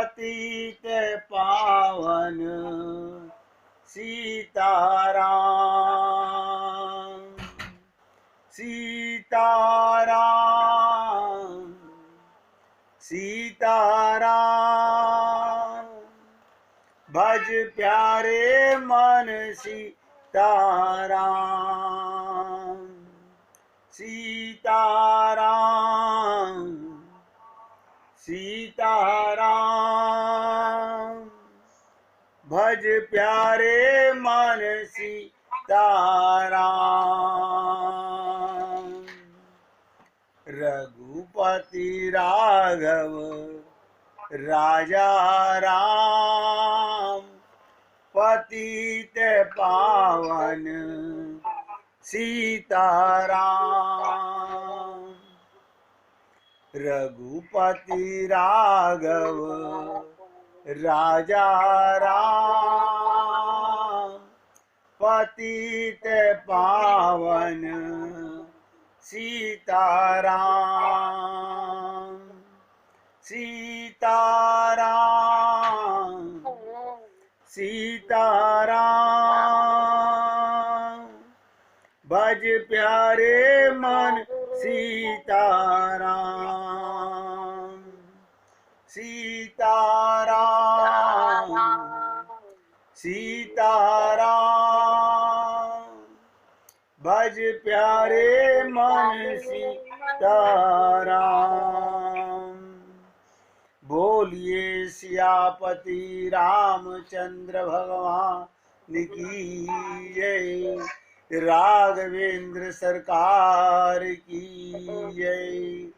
पतित पावन सीताराम सीताराम सीताराम। भज प्यारे मन सीताराम सीताराम सीताराम। भज प्यारे मन सीताराम। रघुपति राघव राजा राम पतित पावन सीताराम। रघुपति राघव राजा राम पतित पावन सीताराम सीताराम सीताराम। भज प्यारे मन सीताराम सीताराम सीताराम। भज प्यारे मन सीताराम। बोलिए सियापति रामचंद्र भगवान की जय। राघवेंद्र सरकार की जय।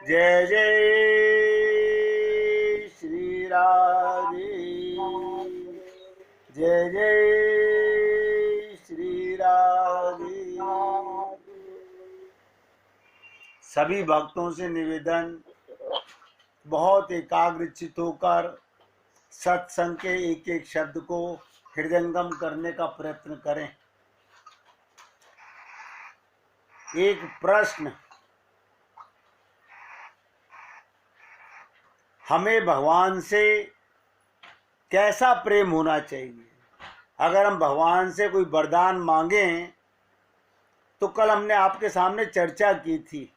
जय जय श्री राधे। जय जय श्री राधे। सभी भक्तों से निवेदन, बहुत एकाग्रचित होकर सत्संग के एक एक शब्द को हृदयंगम करने का प्रयत्न करें। एक प्रश्न, हमें भगवान से कैसा प्रेम होना चाहिए? अगर हम भगवान से कोई वरदान मांगें तो कल हमने आपके सामने चर्चा की थी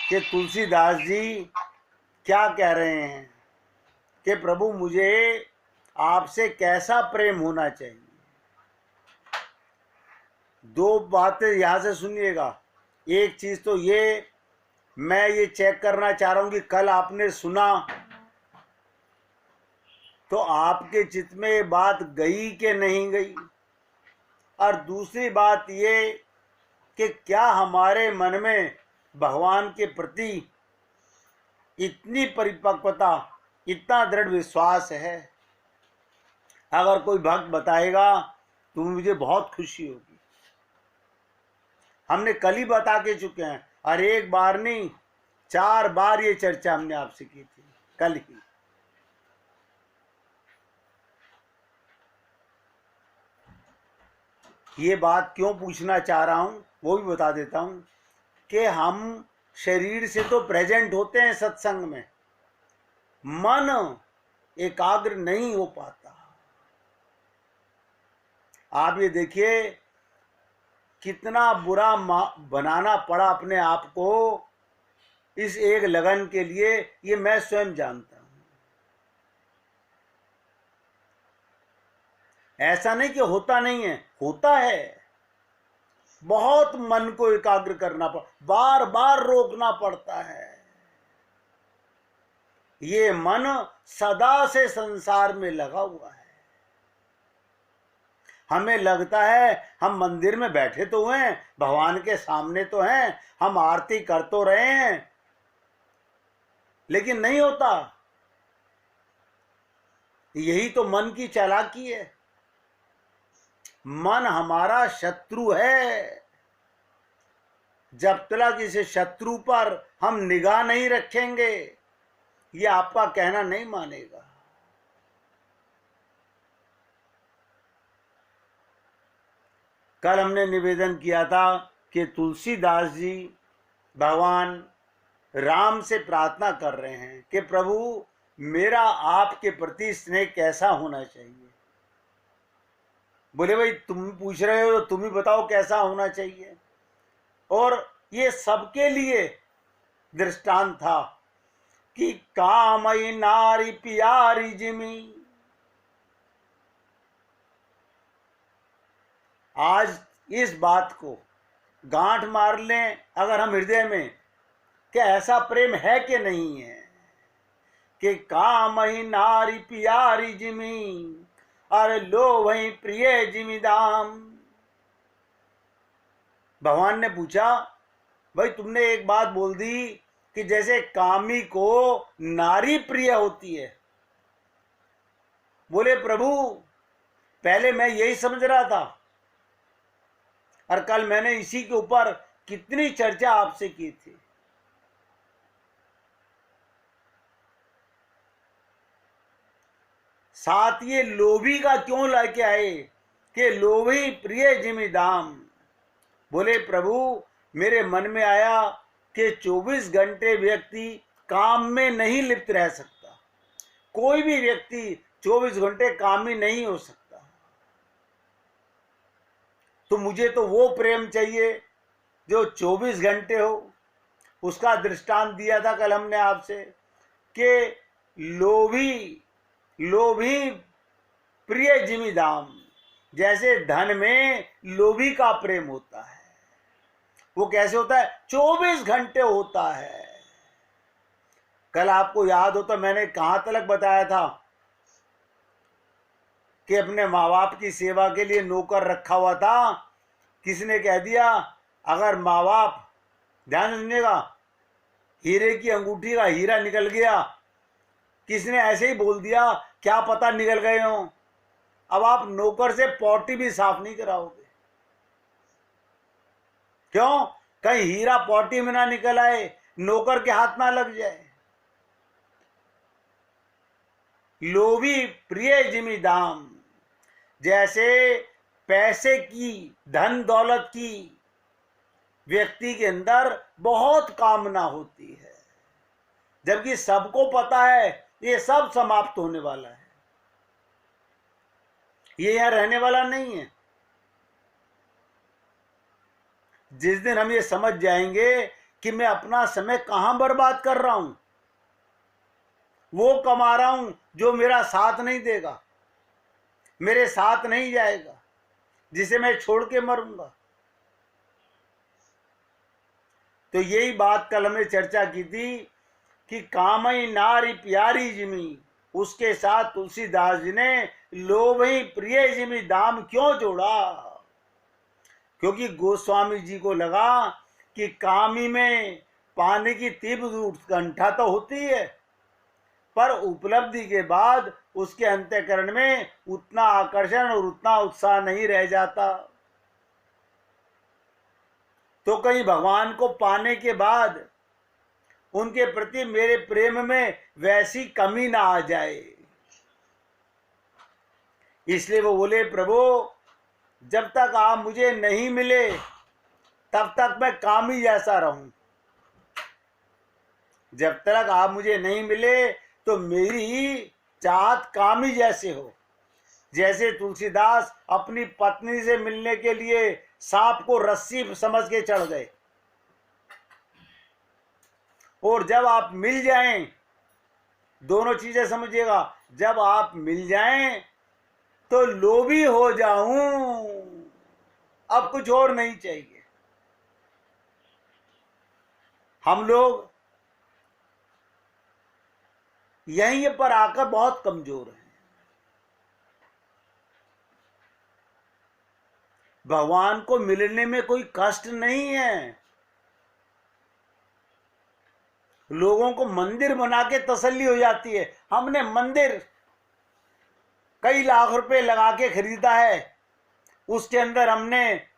कि तुलसीदास जी क्या कह रहे हैं कि प्रभु मुझे आपसे कैसा प्रेम होना चाहिए। दो बातें यहाँ से सुनिएगा। एक चीज तो ये, मैं ये चेक करना चाह रहा हूँ कि कल आपने सुना तो आपके चित्त में ये बात गई कि नहीं गई। और दूसरी बात ये कि क्या हमारे मन में भगवान के प्रति इतनी परिपक्वता, इतना दृढ़ विश्वास है। अगर कोई भक्त बताएगा तो मुझे बहुत खुशी होगी। हमने कल ही बता के चुके हैं, और एक बार नहीं 4 बार ये चर्चा हमने आपसे की थी कल ही। ये बात क्यों पूछना चाह रहा हूं वो भी बता देता हूं कि हम शरीर से तो प्रेजेंट होते हैं सत्संग में, मन एकाग्र नहीं हो पाता। आप ये देखिए कितना बुरा बनाना पड़ा अपने आप को इस एक लगन के लिए, ये मैं स्वयं जानता हूं। ऐसा नहीं कि होता नहीं है, होता है। बहुत मन को एकाग्र करना बार बार रोकना पड़ता है। ये मन सदा से संसार में लगा हुआ है। हमें लगता है हम मंदिर में बैठे तो हुए हैं, भगवान के सामने तो हैं, हम आरती कर तो रहे हैं, लेकिन नहीं होता। यही तो मन की चालाकी है। मन हमारा शत्रु है। जब तक इस शत्रु पर हम निगाह नहीं रखेंगे, ये आपका कहना नहीं मानेगा। कल हमने निवेदन किया था कि तुलसीदास जी भगवान राम से प्रार्थना कर रहे हैं कि प्रभु मेरा आपके प्रति स्नेह कैसा होना चाहिए। बोले भाई तुम पूछ रहे हो तो तुम ही बताओ कैसा होना चाहिए। और ये सबके लिए दृष्टांत था कि कामई नारी प्यारी जिमी। आज इस बात को गांठ मार लें अगर हम हृदय में, कि ऐसा प्रेम है कि नहीं है कि कामई नारी प्यारी जिमी, अरे लो वही प्रिय जिमीदाम। भगवान ने पूछा भाई तुमने एक बात बोल दी कि जैसे कामी को नारी प्रिय होती है। बोले प्रभु पहले मैं यही समझ रहा था, और कल मैंने इसी के ऊपर कितनी चर्चा आपसे की थी। साथ ये लोभी का क्यों लेके आए कि लोभी प्रिय जिमी दाम। बोले प्रभु मेरे मन में आया कि 24 घंटे व्यक्ति काम में नहीं लिप्त रह सकता। कोई भी व्यक्ति 24 घंटे कामी नहीं हो सकता। तो मुझे तो वो प्रेम चाहिए जो 24 घंटे हो। उसका दृष्टांत दिया था कल हमने आपसे कि लोभी प्रिय जिमी दाम। जैसे धन में लोभी का प्रेम होता है, वो कैसे होता है? 24 घंटे होता है। कल आपको याद हो तो मैंने कहां तक बताया था कि अपने माँ बाप की सेवा के लिए नौकर रखा हुआ था। किसने कह दिया अगर माँ बाप, ध्यान सुनिएगा, हीरे की अंगूठी का हीरा निकल गया, किसने ऐसे ही बोल दिया क्या पता निकल गए हो। अब आप नौकर से पॉटी भी साफ नहीं कराओगे। क्यों? कहीं हीरा पॉटी में ना निकल आए, नौकर के हाथ ना लग जाए। लोभी प्रिय जिमी दाम। जैसे पैसे की, धन दौलत की व्यक्ति के अंदर बहुत कामना होती है, जबकि सबको पता है ये सब समाप्त होने वाला है, ये यहां रहने वाला नहीं है। जिस दिन हम ये समझ जाएंगे कि मैं अपना समय कहां बर्बाद कर रहा हूं, वो कमा रहा हूं जो मेरा साथ नहीं देगा, मेरे साथ नहीं जाएगा, जिसे मैं छोड़ के मरूंगा। तो यही बात कल हमने चर्चा की थी कि कामई नारी प्यारी जिमी, उसके साथ तुलसीदास जी ने लोभी प्रिय जिमी दाम क्यों जोड़ा? क्योंकि गोस्वामी जी को लगा कि कामी में पाने की तीव्र उत्कंठा तो होती है, पर उपलब्धि के बाद उसके अंतःकरण में उतना आकर्षण और उतना उत्साह नहीं रह जाता। तो कहीं भगवान को पाने के बाद उनके प्रति मेरे प्रेम में वैसी कमी ना आ जाए। इसलिए वो बोले प्रभु जब तक आप मुझे नहीं मिले तब तक मैं कामी जैसा रहूं। जब तक आप मुझे नहीं मिले तो मेरी चाहत कामी जैसे हो। जैसे तुलसीदास अपनी पत्नी से मिलने के लिए सांप को रस्सी समझ के चढ़ गए, और जब आप मिल जाएं, दोनों चीजें समझिएगा, जब आप मिल जाएं तो लोभी हो जाऊं, अब कुछ और नहीं चाहिए। हम लोग यहीं पर आकर बहुत कमजोर हैं। भगवान को मिलने में कोई कष्ट नहीं है। लोगों को मंदिर बना के तसल्ली हो जाती है। हमने मंदिर कई लाख रुपए लगा के खरीदा है, उसके अंदर हमने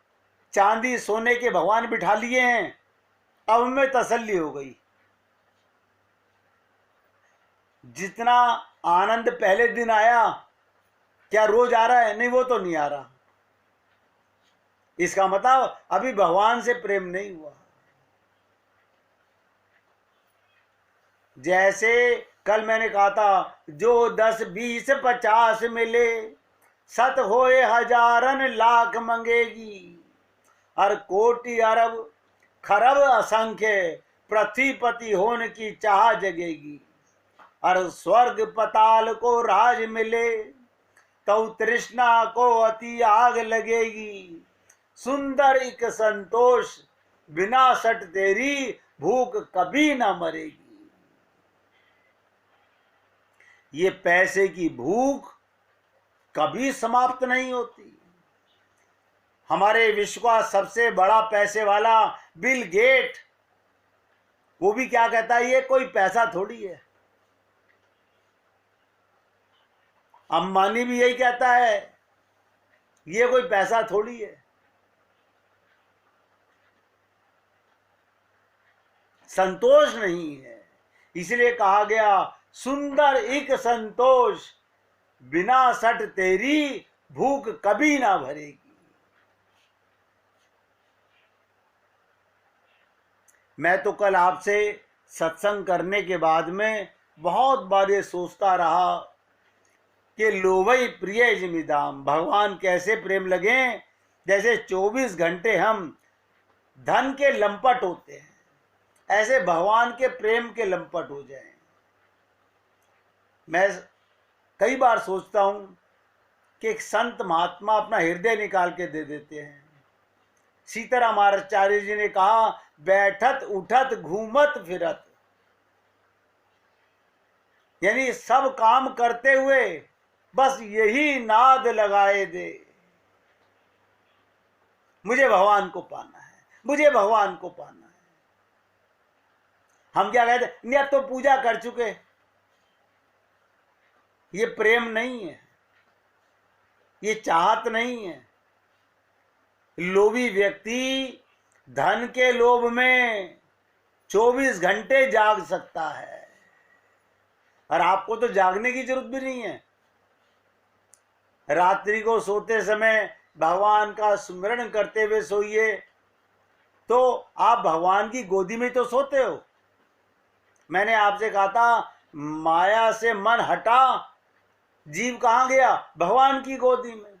चांदी सोने के भगवान बिठा लिए हैं, अब हमें तसल्ली हो गई। जितना आनंद पहले दिन आया क्या रोज आ रहा है? नहीं, वो तो नहीं आ रहा। इसका मतलब अभी भगवान से प्रेम नहीं हुआ। जैसे कल मैंने कहा था, जो 10 20 50 मिले, सत होए हजारन लाख मंगेगी। और कोटि अरब खरब असंख्य, पृथ्वीपति होने की चाह जगेगी। और स्वर्ग पताल को राज मिले, तो तृष्णा को अति आग लगेगी। सुंदर एक संतोष, बिना सट तेरी भूख कभी ना मरेगी। ये पैसे की भूख कभी समाप्त नहीं होती। हमारे विश्व का सबसे बड़ा पैसे वाला बिल गेट, वो भी क्या कहता है, ये कोई पैसा थोड़ी है। अंबानी भी यही कहता है, ये कोई पैसा थोड़ी है। संतोष नहीं है। इसलिए कहा गया, सुंदर एक संतोष, बिना सट तेरी भूख कभी ना भरेगी। मैं तो कल आपसे सत्संग करने के बाद में बहुत बार ये सोचता रहा कि लोभई प्रिय जिमिदाम, भगवान कैसे प्रेम लगे, जैसे 24 घंटे हम धन के लंपट होते हैं, ऐसे भगवान के प्रेम के लंपट हो जाएं। मैं कई बार सोचता हूं कि एक संत महात्मा अपना हृदय निकाल के दे देते हैं। सीताराम आचार्य जी ने कहा, बैठत उठत घूमत फिरत, यानी सब काम करते हुए बस यही नाद लगाए दे, मुझे भगवान को पाना है, मुझे भगवान को पाना है। हम क्या कहते, नहीं अब तो पूजा कर चुके। ये प्रेम नहीं है, ये चाहत नहीं है। लोभी व्यक्ति धन के लोभ में 24 घंटे जाग सकता है, और आपको तो जागने की जरूरत भी नहीं है। रात्रि को सोते समय भगवान का स्मरण करते हुए सोइए, तो आप भगवान की गोदी में तो सोते हो। मैंने आपसे कहा था, माया से मन हटा, जीव कहाँ गया, भगवान की गोदी में।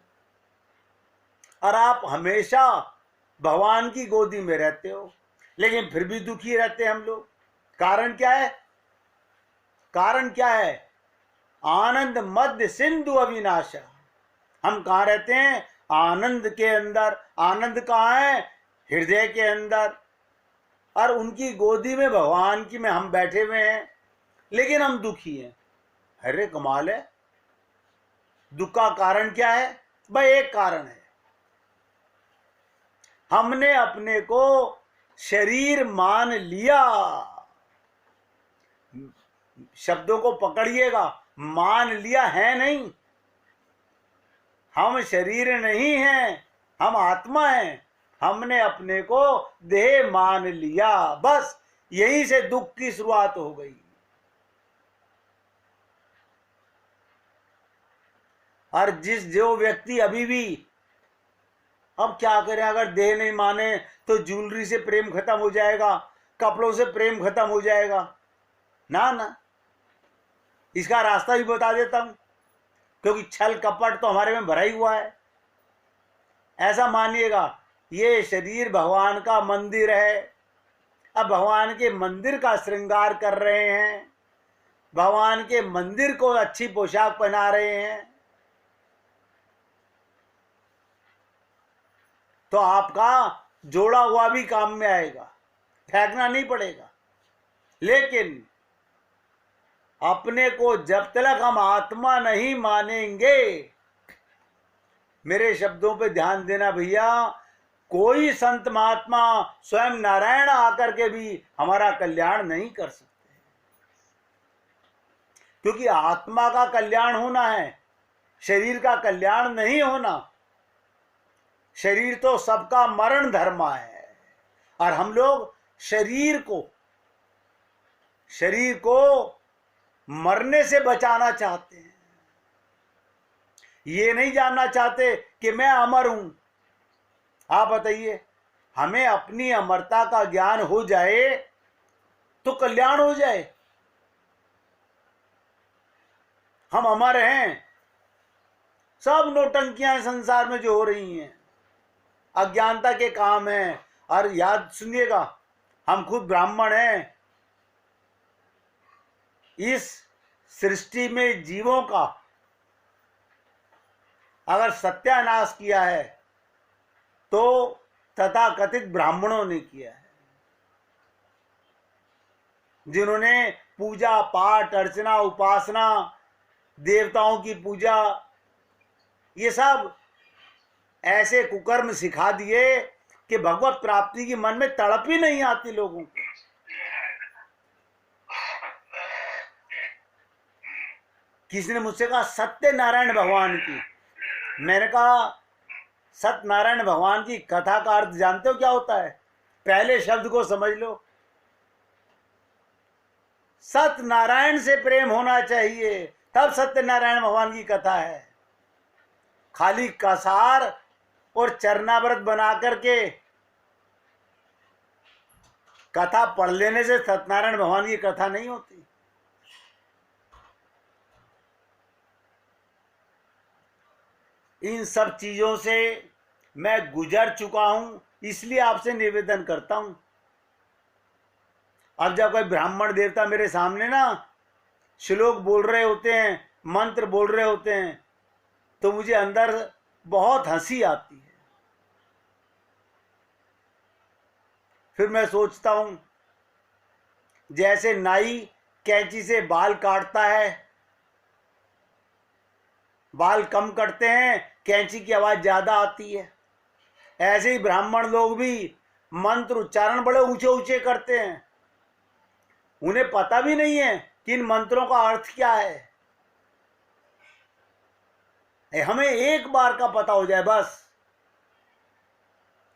और आप हमेशा भगवान की गोदी में रहते हो, लेकिन फिर भी दुखी रहते हैं हम लोग। कारण क्या है? कारण क्या है? आनंद मध्य सिंधु अविनाशा। हम कहाँ रहते हैं? आनंद के अंदर। आनंद कहाँ है? हृदय के अंदर। और उनकी गोदी में, भगवान की में हम बैठे हुए हैं, लेकिन हम दुखी हैं। अरे कमाल है। दुख का कारण क्या है? भाई एक कारण है, हमने अपने को शरीर मान लिया। शब्दों को पकड़िएगा, मान लिया है नहीं। हम शरीर नहीं हैं, हम आत्मा हैं। हमने अपने को देह मान लिया, बस यहीं से दुख की शुरुआत हो गई। और जो व्यक्ति अभी भी, अब क्या करें, अगर देह नहीं माने तो ज्वेलरी से प्रेम खत्म हो जाएगा, कपड़ों से प्रेम खत्म हो जाएगा। ना ना, इसका रास्ता भी बता देता हूं, क्योंकि छल कपट तो हमारे में भरा ही हुआ है। ऐसा मानिएगा, ये शरीर भगवान का मंदिर है। अब भगवान के मंदिर का श्रृंगार कर रहे हैं, भगवान के मंदिर को अच्छी पोशाक पहना रहे हैं, तो आपका जोड़ा हुआ भी काम में आएगा, फेंकना नहीं पड़ेगा। लेकिन अपने को जब तक हम आत्मा नहीं मानेंगे, मेरे शब्दों पे ध्यान देना भैया, कोई संत महात्मा, स्वयं नारायण आकर के भी हमारा कल्याण नहीं कर सकते। क्योंकि आत्मा का कल्याण होना है, शरीर का कल्याण नहीं होना। शरीर तो सबका मरण धर्मा है, और हम लोग शरीर को मरने से बचाना चाहते हैं। ये नहीं जानना चाहते कि मैं अमर हूं। आप बताइए, हमें अपनी अमरता का ज्ञान हो जाए तो कल्याण हो जाए। हम अमर हैं। सब नौटंकियां संसार में जो हो रही हैं अज्ञानता के काम हैं। और याद सुनिएगा, हम खुद ब्राह्मण हैं। इस सृष्टि में जीवों का अगर सत्यानाश किया है तो तथाकथित ब्राह्मणों ने किया है, जिन्होंने पूजा पाठ अर्चना उपासना देवताओं की पूजा ये सब ऐसे कुकर्म सिखा दिए कि भगवत प्राप्ति की मन में तड़प ही नहीं आती लोगों को। किसी ने मुझसे कहा सत्यनारायण भगवान की, मैंने कहा सत्यनारायण भगवान की कथा का अर्थ जानते हो क्या होता है? पहले शब्द को समझ लो, सत्यनारायण से प्रेम होना चाहिए, तब सत्यनारायण भगवान की कथा है। खाली कसार और चरणाव्रत बना करके कथा पढ़ लेने से सत्यनारायण भगवान की कथा नहीं होती। इन सब चीजों से मैं गुजर चुका हूं, इसलिए आपसे निवेदन करता हूं। अब जब कोई ब्राह्मण देवता मेरे सामने ना श्लोक बोल रहे होते हैं, मंत्र बोल रहे होते हैं, तो मुझे अंदर बहुत हंसी आती है। फिर मैं सोचता हूं जैसे नाई कैंची से बाल काटता है, बाल कम कटते हैं, कैंची की आवाज ज्यादा आती है, ऐसे ही ब्राह्मण लोग भी मंत्र उच्चारण बड़े ऊंचे ऊंचे करते हैं। उन्हें पता भी नहीं है कि इन मंत्रों का अर्थ क्या है। हमें एक बार का पता हो जाए बस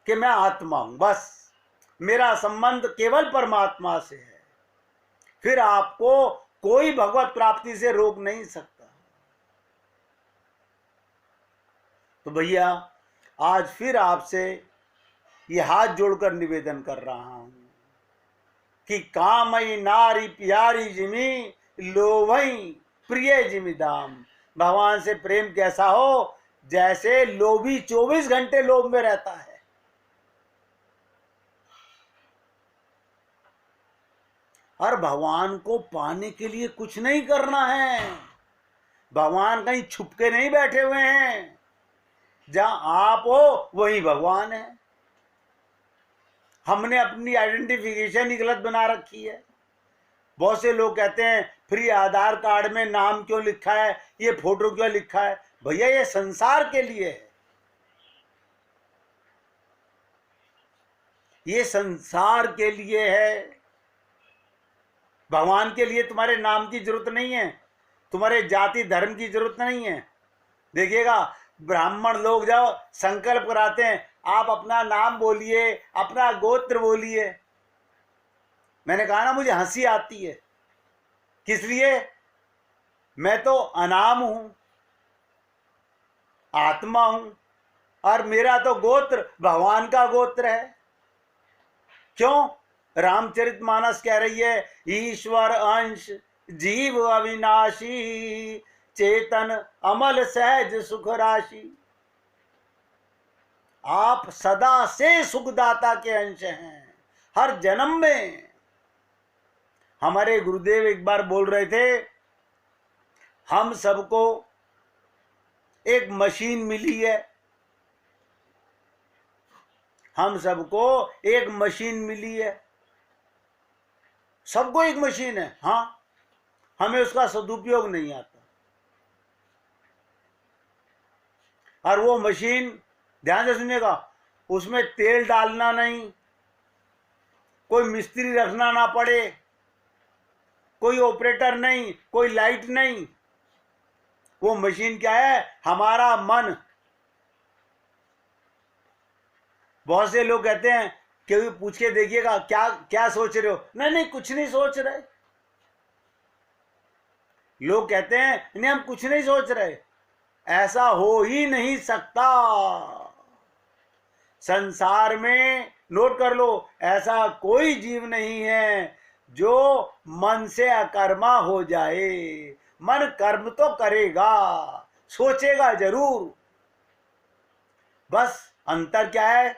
कि मैं आत्मा हूं, बस मेरा संबंध केवल परमात्मा से है, फिर आपको कोई भगवत प्राप्ति से रोक नहीं सकता। तो भैया आज फिर आपसे ये हाथ जोड़कर निवेदन कर रहा हूं कि कामई नारी प्यारी जिमी लोभई प्रिय जिमी दाम। भगवान से प्रेम कैसा हो? जैसे लोभी 24 घंटे लोभ में रहता है। और भगवान को पाने के लिए कुछ नहीं करना है। भगवान कहीं छुप के नहीं बैठे हुए हैं, जहां आप हो वही भगवान है। हमने अपनी आइडेंटिफिकेशन ही गलत बना रखी है। बहुत से लोग कहते हैं फ्री आधार कार्ड में नाम क्यों लिखा है, ये फोटो क्यों लिखा है? भैया ये संसार के लिए है, ये संसार के लिए है। भगवान के लिए तुम्हारे नाम की जरूरत नहीं है, तुम्हारे जाति धर्म की जरूरत नहीं है। देखिएगा ब्राह्मण लोग जब संकल्प कराते हैं, आप अपना नाम बोलिए, अपना गोत्र बोलिए। मैंने कहा ना मुझे हंसी आती है। किस लिए? मैं तो अनाम हूं, आत्मा हूं, और मेरा तो गोत्र भगवान का गोत्र है। क्यों? रामचरितमानस कह रही है ईश्वर अंश जीव अविनाशी चेतन अमल सहज सुख राशि। आप सदा से सुखदाता के अंश हैं, हर जन्म में। हमारे गुरुदेव एक बार बोल रहे थे, हम सबको एक मशीन मिली है, हम सबको एक मशीन मिली है, सबको एक मशीन है। हाँ, हमें उसका सदुपयोग नहीं आता। और वो मशीन, ध्यान से सुनिएगा, उसमें तेल डालना नहीं, कोई मिस्त्री रखना ना पड़े, कोई ऑपरेटर नहीं, कोई लाइट नहीं। वो मशीन क्या है? हमारा मन। बहुत से लोग कहते हैं, क्यों पूछ के देखिएगा क्या क्या सोच रहे हो? नहीं नहीं, कुछ नहीं सोच रहे। लोग कहते हैं नहीं हम कुछ नहीं सोच रहे। ऐसा हो ही नहीं सकता। संसार में नोट कर लो, ऐसा कोई जीव नहीं है जो मन से अकर्मा हो जाए। मन कर्म तो करेगा, सोचेगा जरूर। बस अंतर क्या है,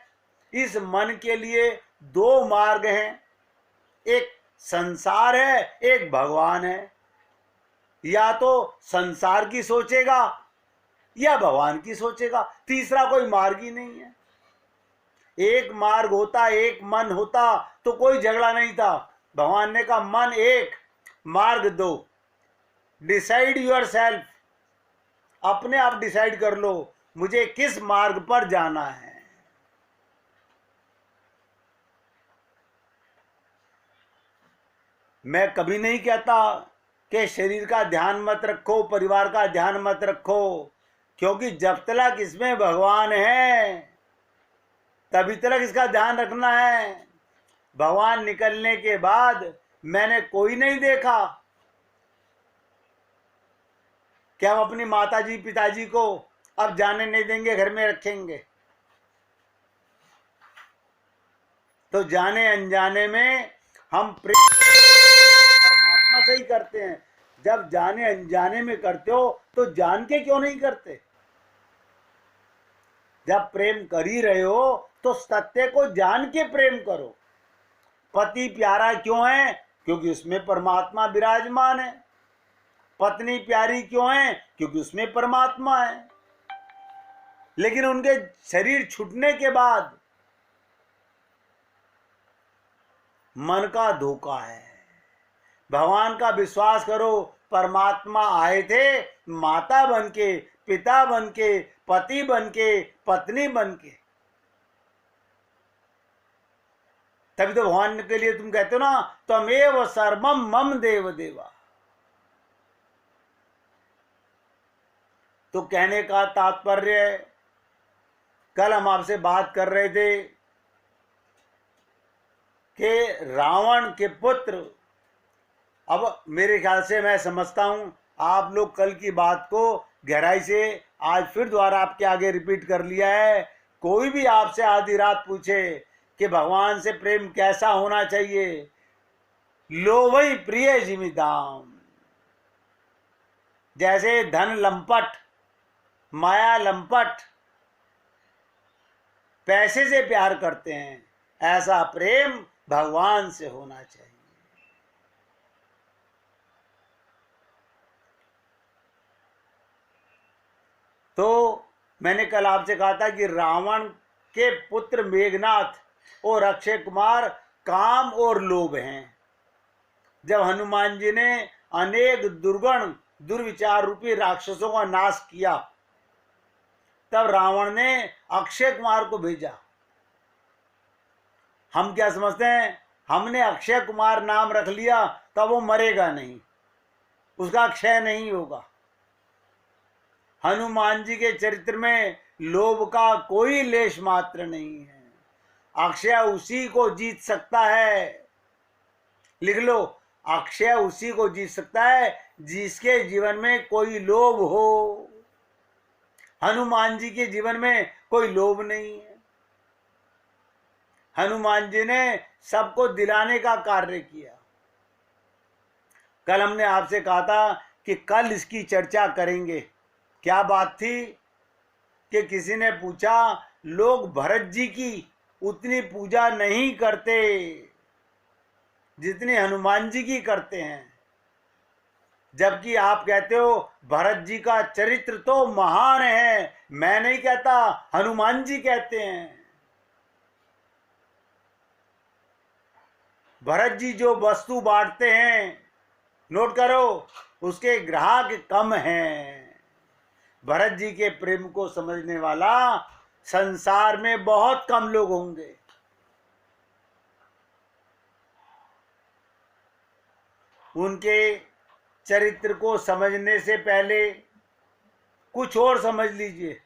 इस मन के लिए दो मार्ग हैं, एक संसार है, एक भगवान है। या तो संसार की सोचेगा या भगवान की सोचेगा, तीसरा कोई मार्ग ही नहीं है। एक मार्ग होता, एक मन होता तो कोई झगड़ा नहीं था। भगवान ने कहा मन एक, मार्ग दो। डिसाइड योर सेल्फ, अपने आप डिसाइड कर लो मुझे किस मार्ग पर जाना है। मैं कभी नहीं कहता कि शरीर का ध्यान मत रखो, परिवार का ध्यान मत रखो, क्योंकि जब तक इसमें भगवान है तभी तक इसका ध्यान रखना है। भगवान निकलने के बाद मैंने कोई नहीं देखा कि हम अपनी माताजी पिताजी को अब जाने नहीं देंगे, घर में रखेंगे। तो जाने अनजाने में हम प्रेम परमात्मा से ही करते हैं। जब जाने अनजाने में करते हो तो जान के क्यों नहीं करते? जब प्रेम कर ही रहे हो तो सत्य को जान के प्रेम करो। पति प्यारा क्यों है? क्योंकि उसमें परमात्मा विराजमान है। पत्नी प्यारी क्यों है? क्योंकि उसमें परमात्मा है। लेकिन उनके शरीर छूटने के बाद मन का धोखा है। भगवान का विश्वास करो, परमात्मा आए थे माता बनके, पिता बनके, पति बनके, पत्नी बनके। तभी तो भगवान के लिए तुम कहते हो ना, त्वमेव सर्वम मम देव देवा। तो कहने का तात्पर्य, कल हम आपसे बात कर रहे थे कि रावण के पुत्र, अब मेरे ख्याल से मैं समझता हूं आप लोग कल की बात को गहराई से आज फिर दोबारा आपके आगे रिपीट कर लिया है। कोई भी आपसे आधी रात पूछे कि भगवान से प्रेम कैसा होना चाहिए, लो वही प्रिय जिमिदाम। जैसे धन लंपट, माया लंपट, पैसे से प्यार करते हैं, ऐसा प्रेम भगवान से होना चाहिए। तो मैंने कल आपसे कहा था कि रावण के पुत्र मेघनाथ और अक्षय कुमार काम और लोभ हैं। जब हनुमान जी ने अनेक दुर्गुण दुर्विचार रूपी राक्षसों का नाश किया, तब रावण ने अक्षय कुमार को भेजा। हम क्या समझते हैं, हमने अक्षय कुमार नाम रख लिया तब वो मरेगा नहीं, उसका क्षय नहीं होगा। हनुमान जी के चरित्र में लोभ का कोई लेश मात्र नहीं है। अक्षय उसी को जीत सकता है, लिख लो, अक्षय उसी को जीत सकता है जिसके जीवन में कोई लोभ हो। हनुमान जी के जीवन में कोई लोभ नहीं है। हनुमान जी ने सबको दिलाने का कार्य किया। कल हमने आपसे कहा था कि कल इसकी चर्चा करेंगे। क्या बात थी कि किसी ने पूछा, लोग भरत जी की उतनी पूजा नहीं करते जितनी हनुमान जी की करते हैं, जबकि आप कहते हो भरत जी का चरित्र तो महान है। मैं नहीं कहता, हनुमान जी कहते हैं। भरत जी जो वस्तु बांटते हैं, नोट करो, उसके ग्राहक कम हैं। भरत जी के प्रेम को समझने वाला संसार में बहुत कम लोग होंगे। उनके चरित्र को समझने से पहले कुछ और समझ लीजिए।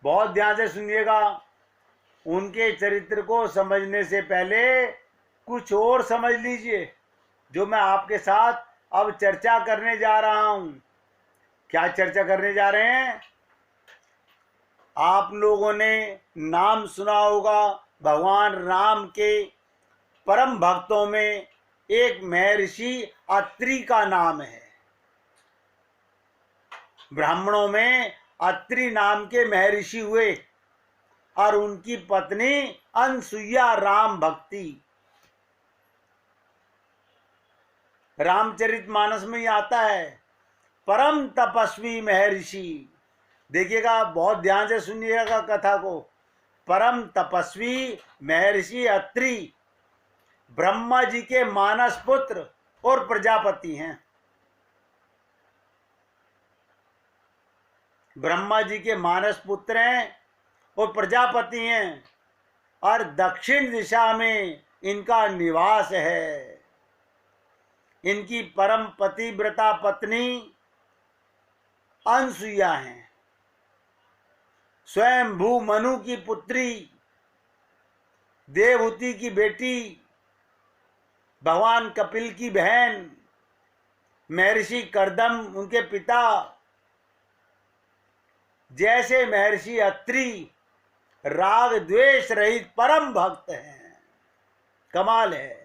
बहुत ध्यान से सुनिएगा। उनके चरित्र को समझने से पहले कुछ और समझ लीजिए, जो मैं आपके साथ अब चर्चा करने जा रहा हूं। क्या चर्चा करने जा रहे हैं? आप लोगों ने नाम सुना होगा भगवान राम के परम भक्तों में एक महर्षि अत्रि का नाम है। ब्राह्मणों में अत्रि नाम के महर्षि हुए और उनकी पत्नी अनसुईया राम भक्ति। रामचरितमानस में ही आता है, परम तपस्वी महर्षि। देखिएगा, बहुत ध्यान से सुनिएगा कथा को। परम तपस्वी महर्षि अत्रि ब्रह्मा जी के मानस पुत्र और प्रजापति हैं। ब्रह्मा जी के मानस पुत्र हैं और प्रजापति हैं, और दक्षिण दिशा में इनका निवास है। इनकी परम पतिव्रता पत्नी अनसुईया हैं, स्वयं भू मनु की पुत्री, देवहूति की बेटी, भगवान कपिल की बहन, महर्षि कर्दम उनके पिता। जैसे महर्षि अत्रि राग द्वेष रहित परम भक्त हैं। कमाल है।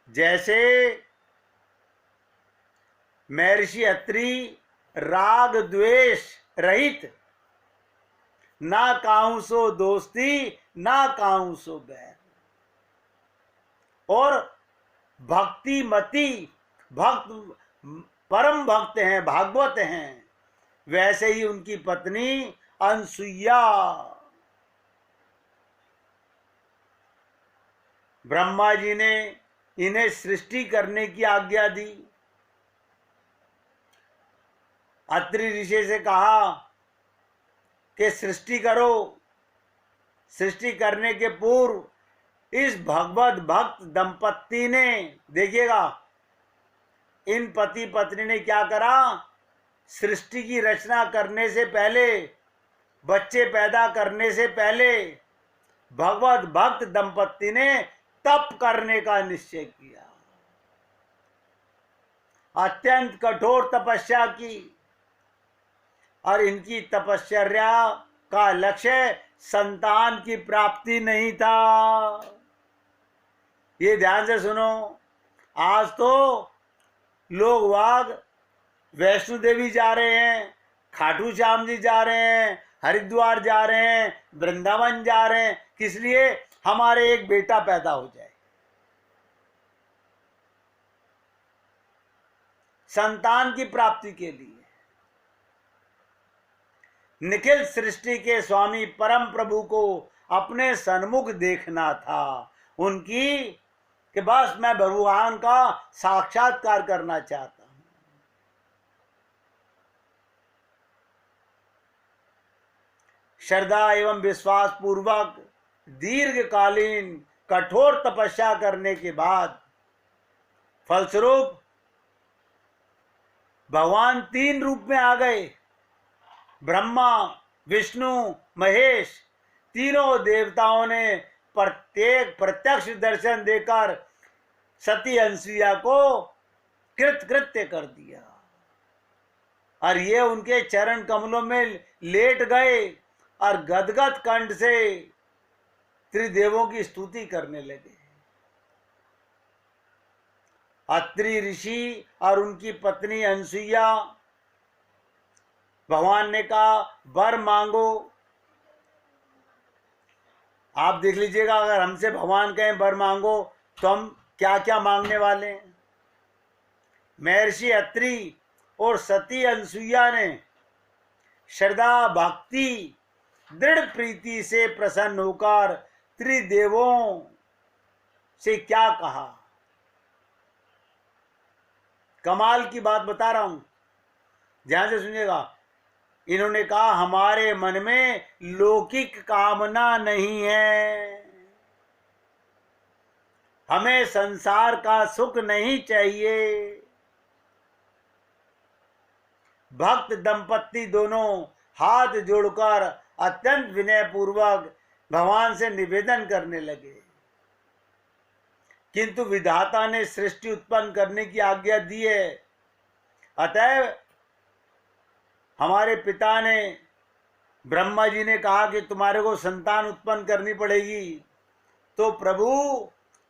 जैसे महर्षि अत्रि राग द्वेष रहित, ना काहू सो दोस्ती ना काहू सो बैर, और भक्तिमती भक्त परम भक्त हैं, भागवत हैं। वैसे ही उनकी पत्नी अनसुईया। ब्रह्मा जी ने इन्हें सृष्टि करने की आज्ञा दी। अत्रि ऋषि से कहा कि सृष्टि करो। सृष्टि करने के पूर्व इस भगवत भक्त दंपत्ति ने, देखिएगा, इन पति पत्नी ने क्या करा, सृष्टि की रचना करने से पहले, बच्चे पैदा करने से पहले भगवत भक्त दंपत्ति ने तप करने का निश्चय किया। अत्यंत कठोर तपस्या की, और इनकी तपश्चर्या का लक्ष्य संतान की प्राप्ति नहीं था। ये ध्यान से सुनो। आज तो लोग वाग वैष्णो देवी जा रहे हैं, खाटू श्याम जी जा रहे हैं, हरिद्वार जा रहे हैं, वृंदावन जा रहे हैं। किस लिए? हमारे एक बेटा पैदा हो जाए, संतान की प्राप्ति के लिए। निखिल सृष्टि के स्वामी परम प्रभु को अपने सन्मुख देखना था उनकी, कि बस मैं भगवान का साक्षात्कार करना चाहता हूं। श्रद्धा एवं विश्वास पूर्वक दीर्घकालीन कठोर तपस्या करने के बाद फलस्वरूप भगवान 3 रूप में आ गए। ब्रह्मा, विष्णु, महेश, तीनों देवताओं ने प्रत्यक्ष दर्शन देकर सती अनसुईया को कृतकृत्य कर दिया, और ये उनके चरण कमलों में लेट गए और गदगद कंठ से त्रिदेवों की स्तुति करने लगे। अत्रि ऋषि और उनकी पत्नी अनसुईया, भगवान ने कहा वर मांगो। आप देख लीजिएगा, अगर हमसे भगवान कहें वर मांगो तो हम क्या क्या मांगने वाले हैं। महर्षि अत्रि और सती अनसुईया ने श्रद्धा भक्ति दृढ़ प्रीति से प्रसन्न होकर त्रिदेवों से क्या कहा। कमाल की बात बता रहा हूं, ध्यान से सुनिएगा। इन्होंने कहा हमारे मन में लौकिक कामना नहीं है, हमें संसार का सुख नहीं चाहिए। भक्त दंपत्ति दोनों हाथ जोड़कर अत्यंत विनय पूर्वक भगवान से निवेदन करने लगे। किंतु विधाता ने सृष्टि उत्पन्न करने की आज्ञा दी है, अतः हमारे पिता ने, ब्रह्मा जी ने कहा कि तुम्हारे को संतान उत्पन्न करनी पड़ेगी। तो प्रभु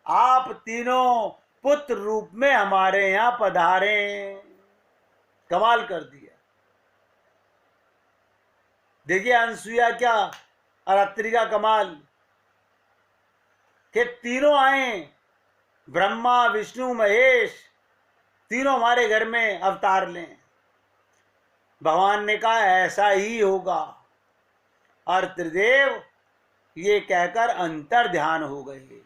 आप तीनों पुत्र रूप में हमारे यहां पधारे। कमाल कर दिया। देखिए अनसुईया क्या और अत्रि का कमाल कि तीनों आए, ब्रह्मा विष्णु महेश तीनों हमारे घर में अवतार लें। भगवान ने कहा ऐसा ही होगा, और त्रिदेव ये कहकर अंतर ध्यान हो गए।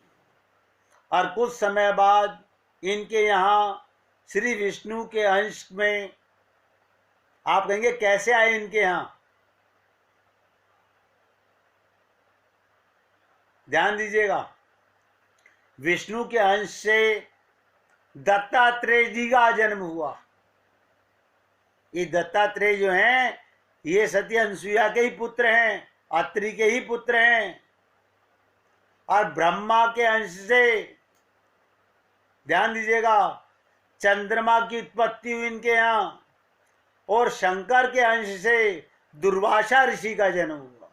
और कुछ समय बाद इनके यहाँ श्री विष्णु के अंश में, आप कहेंगे कैसे आए इनके यहाँ, ध्यान दीजिएगा। विष्णु के अंश से दत्तात्रेय जी का जन्म हुआ। ये दत्तात्रेय जो हैं ये सती अनसुईया के ही पुत्र हैं, अत्रि के ही पुत्र हैं। और ब्रह्मा के अंश से, ध्यान दीजिएगा, चंद्रमा की उत्पत्ति हुई इनके यहाँ। और शंकर के अंश से दुर्वासा ऋषि का जन्म हुआ।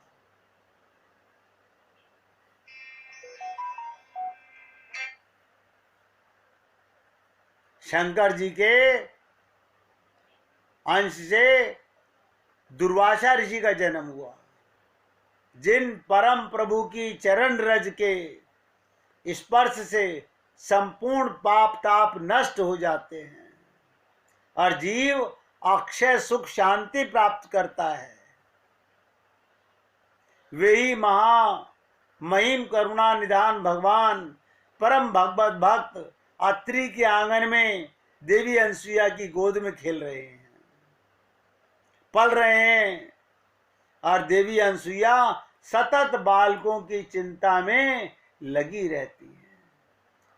शंकर जी के अंश से दुर्वासा ऋषि का जन्म हुआ, जिन परम प्रभु की चरण रज के स्पर्श से संपूर्ण पाप ताप नष्ट हो जाते हैं और जीव अक्षय सुख शांति प्राप्त करता है। वे ही महिम करुणा निधान भगवान परम भगवत भक्त अत्रि के आंगन में देवी अनसुईया की गोद में खेल रहे हैं, पल रहे हैं। और देवी अनसुईया सतत बालकों की चिंता में लगी रहती है।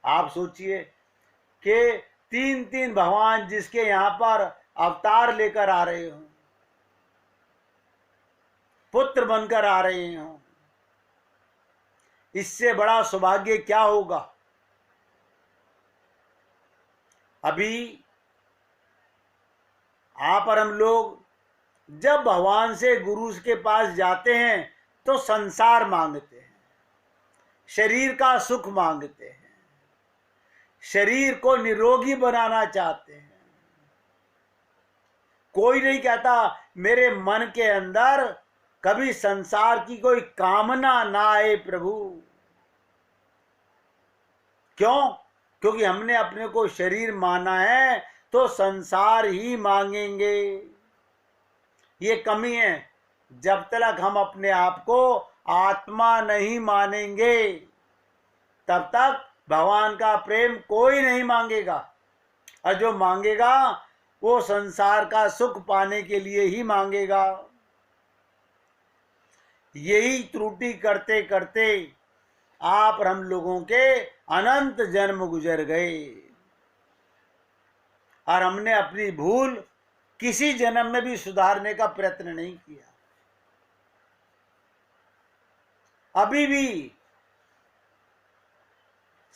आप सोचिए कि तीन तीन भगवान जिसके यहाँ पर अवतार लेकर आ रहे हो, पुत्र बनकर आ रहे हो, इससे बड़ा सौभाग्य क्या होगा। अभी आप और हम लोग जब भगवान से गुरु के पास जाते हैं तो संसार मांगते हैं, शरीर का सुख मांगते हैं, शरीर को निरोगी बनाना चाहते हैं। कोई नहीं कहता मेरे मन के अंदर कभी संसार की कोई कामना ना आए प्रभु। क्यों? क्योंकि हमने अपने को शरीर माना है तो संसार ही मांगेंगे। ये कमी है। जब तक हम अपने आप को आत्मा नहीं मानेंगे तब तक भगवान का प्रेम कोई नहीं मांगेगा, और जो मांगेगा वो संसार का सुख पाने के लिए ही मांगेगा। यही त्रुटि करते करते आप और हम लोगों के अनंत जन्म गुजर गए, और हमने अपनी भूल किसी जन्म में भी सुधारने का प्रयत्न नहीं किया। अभी भी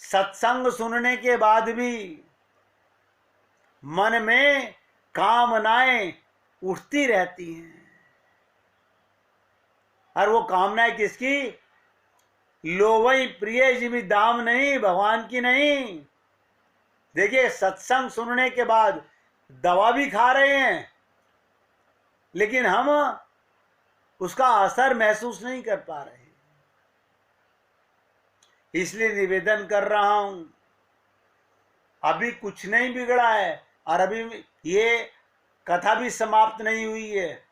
सत्संग सुनने के बाद भी मन में कामनाएं उठती रहती हैं, और वो कामनाएं किसकी? लोवई प्रिय जिमी दाम नहीं, भगवान की नहीं। देखिए सत्संग सुनने के बाद दवा भी खा रहे हैं, लेकिन हम उसका असर महसूस नहीं कर पा रहे। इसलिए निवेदन कर रहा हूं, अभी कुछ नहीं बिगड़ा है, और अभी ये कथा भी समाप्त नहीं हुई है।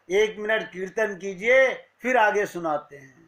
1 मिनट कीर्तन कीजिए, फिर आगे सुनाते हैं।